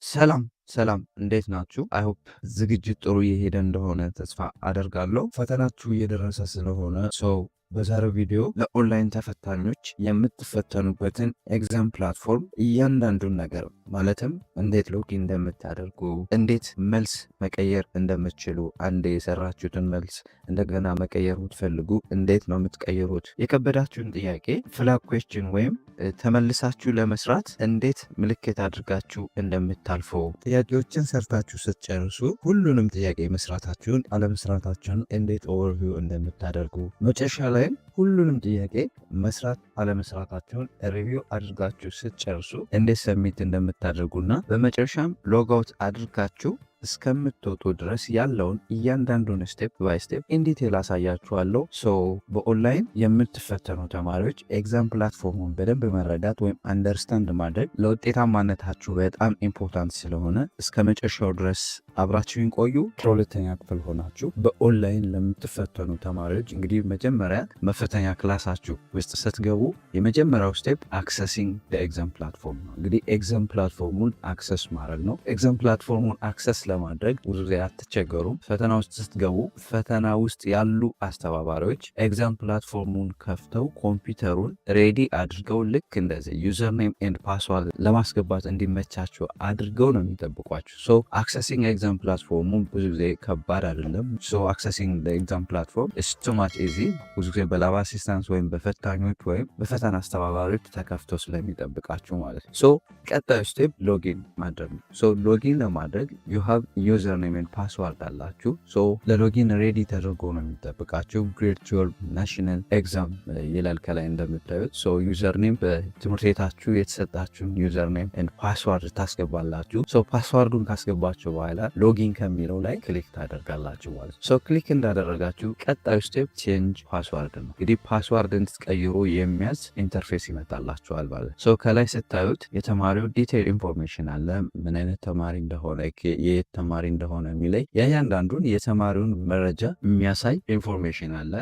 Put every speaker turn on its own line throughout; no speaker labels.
ሰላም ሰላም እንዴት ናችሁ? አይ ሆፕ ዝግጅት ጥሩ እየሄደ እንደሆነ ተስፋ አደርጋለሁ። ፈተናችሁ እየደረሰ ስለሆነ በዛሬው ቪዲዮ ለኦንላይን ተፈታኞች የምትፈተኑበትን ኤግዛም ፕላትፎርም እያንዳንዱን ነገር ማለትም እንዴት ሎጊን እንደምታደርጉ፣ እንዴት መልስ መቀየር እንደምትችሉ፣ አንዴ የሰራችሁትን መልስ እንደገና መቀየር የምትፈልጉ እንዴት ነው የምትቀይሩት፣ የከበዳችሁን ጥያቄ ፍላግ ኩዌስችን ወይም ተመልሳችሁ ለመስራት እንዴት ምልክት አድርጋችሁ እንደምታልፉ፣ ጥያቄዎችን ሰርታችሁ ስትጨርሱ ሁሉንም ጥያቄ መስራታችሁን አለመስራታችሁን እንዴት ኦቨርቪው እንደምታደርጉ፣ መጨረሻ ላይም ሁሉንም ጥያቄ መስራት አለመስራታችሁን ሪቪው አድርጋችሁ ስትጨርሱ እንዴት ሰሚት እንደምታደርጉና በመጨረሻም ሎጋውት አድርጋችሁ እስከምትወጡ ድረስ ያለውን እያንዳንዱን ስቴፕ ባይ ስቴፕ ኢንዲቴል አሳያችኋለሁ። በኦንላይን የምትፈተኑ ተማሪዎች ኤግዛም ፕላትፎርሙን በደንብ መረዳት ወይም አንደርስታንድ ማድረግ ለውጤታማነታችሁ በጣም ኢምፖርታንት ስለሆነ እስከ መጨረሻው ድረስ አብራችሁን ቆዩ። ከሁለተኛ ክፍል ሆናችሁ በኦንላይን ለምትፈተኑ ተማሪዎች እንግዲህ መጀመሪያ መፈተኛ ክላሳችሁ ውስጥ ስትገቡ የመጀመሪያው ስቴፕ አክሰሲንግ ኤግዛም ፕላትፎርም ነው። እንግዲህ ኤግዛም ፕላትፎርሙን አክሰስ ማድረግ ነው። ኤግዛም ፕላትፎርሙን አክሰስ ለማድረግ ብዙ ጊዜ አትቸገሩም። ፈተና ውስጥ ስትገቡ ፈተና ውስጥ ያሉ አስተባባሪዎች ኤግዛም ፕላትፎርሙን ከፍተው ኮምፒውተሩን ሬዲ አድርገው ልክ እንደዚህ ዩዘር ኔም ኤንድ ፓስዋርድ ለማስገባት እንዲመቻቸው አድርገው ነው የሚጠብቋቸው። አክሰሲንግ ኤግዛም ፕላትፎርሙን ብዙ ጊዜ ከባድ አይደለም። አክሰሲንግ ኤግዛም ፕላትፎርም ኢዝ ቱ ማች ኢዚ። ብዙ ጊዜ በላብ አሲስታንስ ወይም በፈታኞች ወይም በፈተና አስተባባሪዎች ተከፍቶ ስለሚጠብቃቸው ማለት ነው። ቀጣዩ ስቴፕ ሎጊን ማድረግ ነው። ሎጊን ለማድረግ ዩዘር ኔም ኤንድ ፓስዋርድ አላችሁ። ለሎጊን ሬዲ ተደርጎ ነው የሚጠብቃችሁ። ግሬድ 12 ናሽናል ኤግዛም ይላል ከላይ እንደምታዩት። ዩዘር ኔም በትምህርት ቤታችሁ የተሰጣችሁን ዩዘር ኔም ኤንድ ፓስዋርድ ታስገባላችሁ። ፓስዋርዱን ካስገባችሁ በኋላ ሎጊን ከሚለው ላይ ክሊክ ታደርጋላችሁ ማለት ነው። ክሊክ እንዳደረጋችሁ ቀጣዩ ስቴፕ ቼንጅ ፓስዋርድ ነው። እንግዲህ ፓስዋርድ እንድትቀይሩ የሚያዝ ኢንተርፌስ ይመጣላችኋል ማለት ነው። ከላይ ስታዩት የተማሪው ዲቴይል ኢንፎርሜሽን አለ። ምን አይነት ተማሪ እንደሆነ፣ የት ተማሪ እንደሆነ የሚለይ የእያንዳንዱን የተማሪውን መረጃ የሚያሳይ ኢንፎርሜሽን አለ።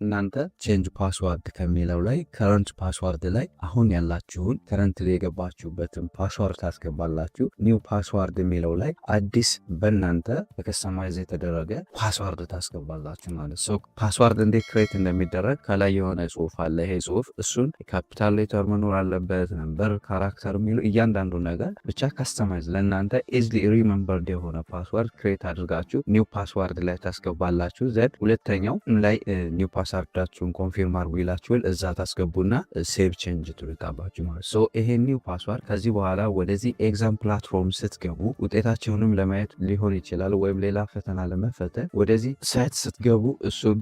እናንተ ቼንጅ ፓስዋርድ ከሚለው ላይ ከረንት ፓስዋርድ ላይ አሁን ያላችሁን ከረንት ላይ የገባችሁበትን ፓስዋርድ ታስገባላችሁ። ኒው ፓስዋርድ የሚለው ላይ አዲስ በእናንተ በከስተማይዝ የተደረገ ፓስዋርድ ታስገባላችሁ ማለት ነው። ፓስዋርድ እንዴት ክሬት እንደሚደረግ ከላይ የሆነ ጽሁፍ አለ። ይሄ ጽሁፍ እሱን ካፒታል ሌተር መኖር አለበት፣ ነምበር፣ ካራክተር የሚለው እያንዳንዱ ነገር ብቻ ከስተማይዝ ለእናንተ ኢዝሊ ሪመምበርድ የሆነ ፓስዋርድ ክሬት አድርጋችሁ ኒው ፓስዋርድ ላይ ታስገባላችሁ። ዘድ ሁለተኛው ላይ ኒው ፓስዋርዳችሁን ኮንፊርም አድርጉ ይላችኋል። እዛ ታስገቡና ሴቭ ቼንጅ ትሉታባችሁ ማለት ነው። ይሄ ኒው ፓስዋርድ ከዚህ በኋላ ወደዚህ ኤግዛም ፕላትፎርም ስትገቡ ውጤታችሁንም ለማየት ሊሆን ይችላል፣ ወይም ሌላ ፈተና ለመፈተን ወደዚህ ሳይት ስትገቡ እሱን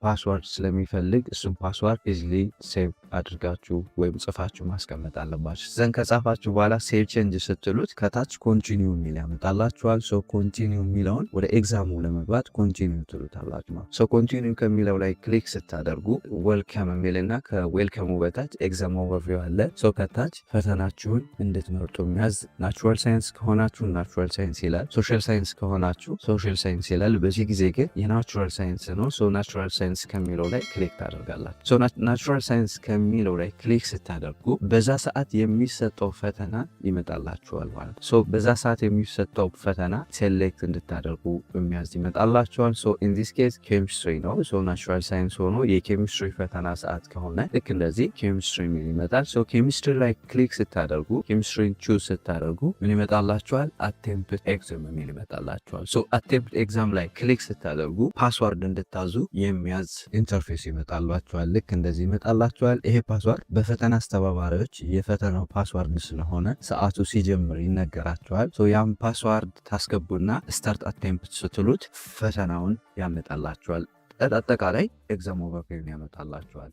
ፓስዋርድ ስለሚፈልግ እሱን ፓስዋርድ ኢዝሊ ሴቭ አድርጋችሁ ወይም ጽፋችሁ ማስቀመጥ አለባችሁ። ዘን ከጻፋችሁ በኋላ ሴቭ ቼንጅ ስትሉት ከታች ኮንቲኒው የሚል ያመጣላችኋል። ኮንቲኒው የሚለውን ወደ ኤግዛሙ ለመግባት ኮንቲኒው ትሉታላችሁ ማለት ነው። ኮንቲኒው ከሚለው ላይ ክሊክ ስታደርጉ ዌልከም የሚልና ከዌልከሙ በታች ኤግዛም ኦቨርቪው አለ። ከታች ፈተናችሁን እንድትመርጡ የሚያዝ ናቹራል ሳይንስ ከሆናችሁ ናቹራል ሳይንስ ይላል። ሶሻል ሳይንስ ከሆናችሁ ሶሻል ሳይንስ ይላል። በዚህ ጊዜ ግን የናቹራል ሳይንስ ነው። ናቹራል ሳይንስ ከሚለው ላይ ክሊክ ታደርጋላችሁ። ናቹራል ሳይንስ ከሚለው ላይ ክሊክ ስታደርጉ በዛ ሰዓት የሚሰጠው ፈተና ይመጣላችኋል ማለት ነው። በዛ ሰዓት የሚሰጠው ፈተና ሴሌክት እንድታደርጉ የሚያዝ ይመጣላችኋል። ኢን ዲስ ኬዝ ኬሚስትሪ ነው። ናቹራል ሳይንስ ሆኖ የኬሚስትሪ ፈተና ሰዓት ከሆነ ልክ እንደዚህ ኬሚስትሪ የሚል ይመጣል። ኬሚስትሪ ላይ ክሊክ ስታደርጉ ኬሚስትሪን ቹዝ ስታደርጉ ምን ይመጣላችኋል? አቴምፕት ኤግዛም የሚል ይመጣላችኋል። አቴምፕት ኤግዛም ላይ ክሊክ ስታደርጉ ፓስዋርድ እንድታዙ የሚያዝ ኢንተርፌስ ይመጣላችኋል። ልክ እንደዚህ ይመጣላችኋል። ይሄ ፓስዋርድ በፈተና አስተባባሪዎች የፈተናው ፓስዋርድ ስለሆነ ሰዓቱ ሲጀምር ይነገራችኋል። ያም ፓስዋርድ ታስገቡና ስታርት አቴምፕት ስትሉት ፈተናውን ያመጣላችኋል። አጠቃላይ ኤግዛም ኦቨርቪው ያመጣላችኋል።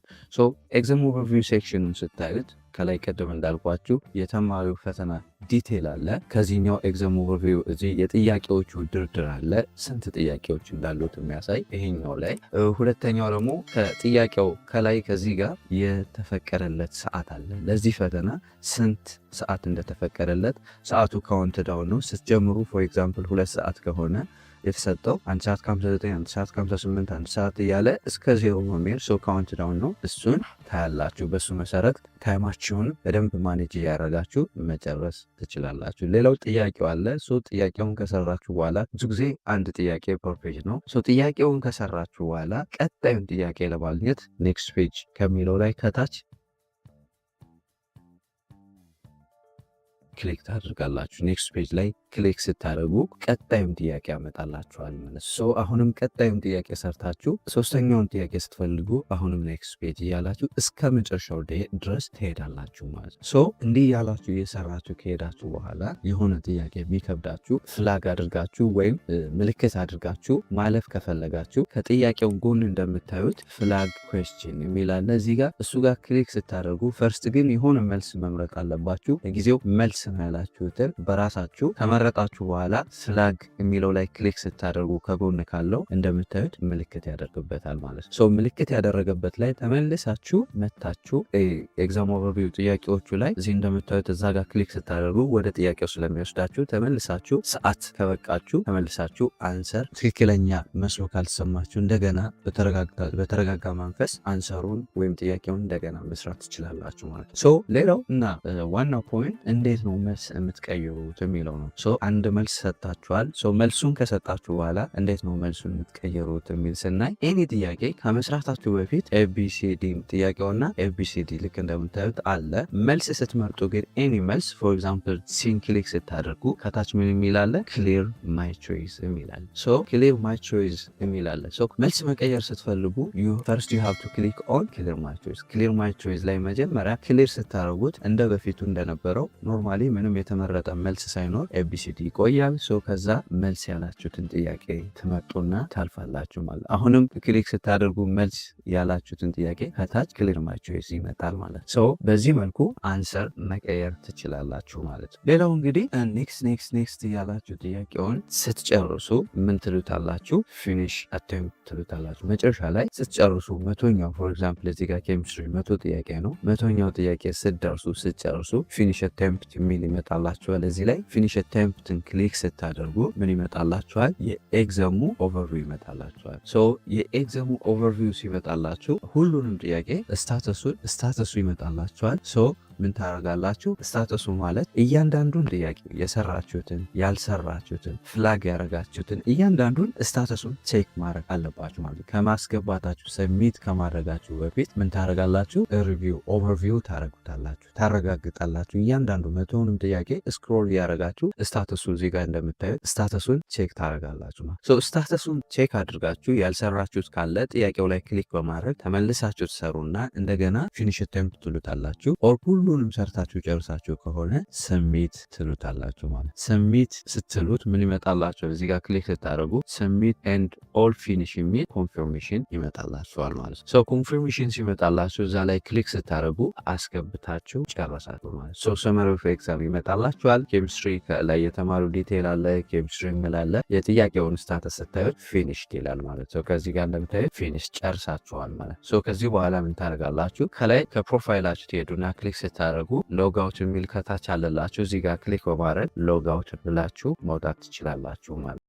ኤግዛም ኦቨርቪው ሴክሽኑን ስታዩት ከላይ ቀደም እንዳልኳችሁ የተማሪው ፈተና ዲቴል አለ። ከዚህኛው ኤግዛም ኦቨርቪው እዚህ የጥያቄዎቹ ድርድር አለ፣ ስንት ጥያቄዎች እንዳሉት የሚያሳይ ይሄኛው ላይ። ሁለተኛው ደግሞ ከጥያቄው ከላይ ከዚህ ጋር የተፈቀደለት ሰዓት አለ። ለዚህ ፈተና ስንት ሰዓት እንደተፈቀደለት ሰዓቱ ካውንት ዳውን ነው። ስትጀምሩ ፎር ኤግዛምፕል 2 ሰዓት ከሆነ የተሰጠው 1 ሰዓት ከ59፣ 1 ሰዓት ከ58፣ 1 ሰዓት እያለ እስከ 0 በሚል ካውንት ዳውን ነው። እሱን ታያላችሁ። በሱ መሰረት ታይማችሁን በደንብ ማኔጅ እያደረጋችሁ መጨረስ ትችላላችሁ። ሌላው ጥያቄው አለ። ጥያቄውን ከሰራችሁ በኋላ ብዙ ጊዜ አንድ ጥያቄ ፐር ፔጅ ነው። ጥያቄውን ከሰራችሁ በኋላ ቀጣዩን ጥያቄ ለማግኘት ኔክስት ፔጅ ከሚለው ላይ ከታች ክሊክ ታደርጋላችሁ። ኔክስት ፔጅ ላይ ክሊክ ስታደርጉ ቀጣዩን ጥያቄ ያመጣላችኋል ማለት ነው። አሁንም ቀጣዩን ጥያቄ ሰርታችሁ ሶስተኛውን ጥያቄ ስትፈልጉ አሁንም ኔክስት ፔጅ እያላችሁ እስከ መጨረሻው ድረስ ትሄዳላችሁ ማለት ነው። እንዲህ እያላችሁ እየሰራችሁ ከሄዳችሁ በኋላ የሆነ ጥያቄ የሚከብዳችሁ ፍላግ አድርጋችሁ ወይም ምልክት አድርጋችሁ ማለፍ ከፈለጋችሁ ከጥያቄው ጎን እንደምታዩት ፍላግ ኩዌስችን የሚላለ እዚህ ጋር እሱ ጋር ክሊክ ስታደርጉ ፈርስት ግን የሆነ መልስ መምረጥ አለባችሁ። ለጊዜው መልስ ነው ያላችሁትን በራሳችሁ ከመረጣችሁ በኋላ ፍላግ የሚለው ላይ ክሊክ ስታደርጉ ከጎን ካለው እንደምታዩት ምልክት ያደርግበታል ማለት ነው። ምልክት ያደረገበት ላይ ተመልሳችሁ መታችሁ ኤግዛም ኦቨርቪው ጥያቄዎቹ ላይ እዚህ እንደምታዩት እዛ ጋር ክሊክ ስታደርጉ ወደ ጥያቄው ስለሚወስዳችሁ ተመልሳችሁ ሰዓት ከበቃችሁ ተመልሳችሁ አንሰር ትክክለኛ መስሎ ካልተሰማችሁ እንደገና በተረጋጋ መንፈስ አንሰሩን ወይም ጥያቄውን እንደገና መስራት ትችላላችሁ ማለት ነው። ሌላው እና ዋናው ፖይንት እንዴት ነው መልስ የምትቀይሩት የሚለው ነው። አንድ መልስ ሰጣችኋል። መልሱን ከሰጣችሁ በኋላ እንዴት ነው መልሱን የምትቀይሩት የሚል ስናይ ኤኒ ጥያቄ ከመስራታችሁ በፊት ኤቢሲዲ ጥያቄውና ኤቢሲዲ ልክ እንደምታዩት አለ። መልስ ስትመርጡ ግን ኤኒ መልስ ፎር ኤግዛምፕል ሲን ክሊክ ስታደርጉ ከታች ምን የሚላለ ክሊር ማይ ቾይስ የሚላለ ክሊር ማይ ቾይስ የሚላለ መልስ መቀየር ስትፈልጉ ፈርስት ዩ ሃቭ ቱ ክሊክ ኦን ክሊር ማይ ቾይስ። ክሊር ማይ ቾይስ ላይ መጀመሪያ ክሊር ስታደርጉት እንደ በፊቱ እንደነበረው ኖርማሊ ምንም የተመረጠ መልስ ሳይኖር ኤቢሲዲ ይቆያል። ከዛ መልስ ያላችሁትን ጥያቄ ትመርጡና ታልፋላችሁ ማለት። አሁንም ክሊክ ስታደርጉ መልስ ያላችሁትን ጥያቄ ከታች ክሊር ማይ ቾይስ ይመጣል ማለት ነው። በዚህ መልኩ አንሰር መቀየር ትችላላችሁ ማለት ነው። ሌላው እንግዲህ ኔክስት እያላችሁ ጥያቄውን ስትጨርሱ ምን ትሉታላችሁ? ፊኒሽ አቴምፕት ትሉታላችሁ። መጨረሻ ላይ ስትጨርሱ መቶኛው ፎር ኤግዛምፕል እዚህ ጋር ኬሚስትሪ 100 ጥያቄ ነው። መቶኛው ጥያቄ ስትጨርሱ ፊኒሽ አቴምፕት የሚል ይመጣላችኋል። እዚህ ላይ ፊኒሽ አቴምፕትን ክሊክ ስታደርጉ ምን ይመጣላችኋል? የኤግዛሙ ኦቨርቪው ይመጣላችኋል። የኤግዛሙ ኦቨርቪው ሲመጣላችሁ ሁሉንም ጥያቄ ስታተሱ ይመጣላችኋል። ምን ታደርጋላችሁ? ስታተሱ ማለት እያንዳንዱን ጥያቄ የሰራችሁትን ያልሰራችሁትን ፍላግ ያደረጋችሁትን እያንዳንዱን ስታተሱን ቼክ ማድረግ አለባችሁ ማለት ከማስገባታችሁ ሰሚት ከማድረጋችሁ በፊት ምን ታደርጋላችሁ? ሪቪው ኦቨርቪው ታረጋግጣላችሁ። እያንዳንዱ መቶውንም ጥያቄ ስክሮል ያደረጋችሁ ስታተሱ እዚህ ጋር እንደምታዩት ስታተሱን ቼክ ታደርጋላችሁ ማለት ስታተሱን ቼክ አድርጋችሁ ያልሰራችሁት ካለ ጥያቄው ላይ ክሊክ በማድረግ ተመልሳችሁ ትሰሩና እንደገና ፊኒሽ አቴምፕት ትሉታላችሁ። ሁሉንም ሰርታችሁ ጨርሳችሁ ከሆነ ሰሚት ትሉታላችሁ ማለት። ሰሚት ስትሉት ምን ይመጣላችሁ? እዚህ ጋር ክሊክ ስታደርጉ ሰሚት ኤንድ ኦል ፊኒሽ የሚል ኮንፊርሜሽን ይመጣላችኋል ማለት ነው። ኮንፊርሜሽን ሲመጣላችሁ እዛ ላይ ክሊክ ስታደርጉ አስገብታችሁ ጨረሳችሁ ማለት ነው። ሰመሪ ኦፍ ኤግዛም ይመጣላችኋል። ኬሚስትሪ ላይ የተማሩ ዲቴይል አለ፣ ኬሚስትሪ ምላለ የጥያቄውን ስታተስ ስታዩት ፊኒሽ ይላል ማለት ነው። ከዚህ ጋር እንደምታዩት ፊኒሽ ጨርሳችኋል ማለት ነው። ከዚህ በኋላ ምን ታደርጋላችሁ? ከላይ ከፕሮፋይላችሁ ትሄዱና ክሊክ ስታደርጉ ሎጋውት የሚል ከታች አለላችሁ። እዚህ ጋር ክሊክ በማድረግ ሎጋውት ብላችሁ መውጣት ትችላላችሁ ማለት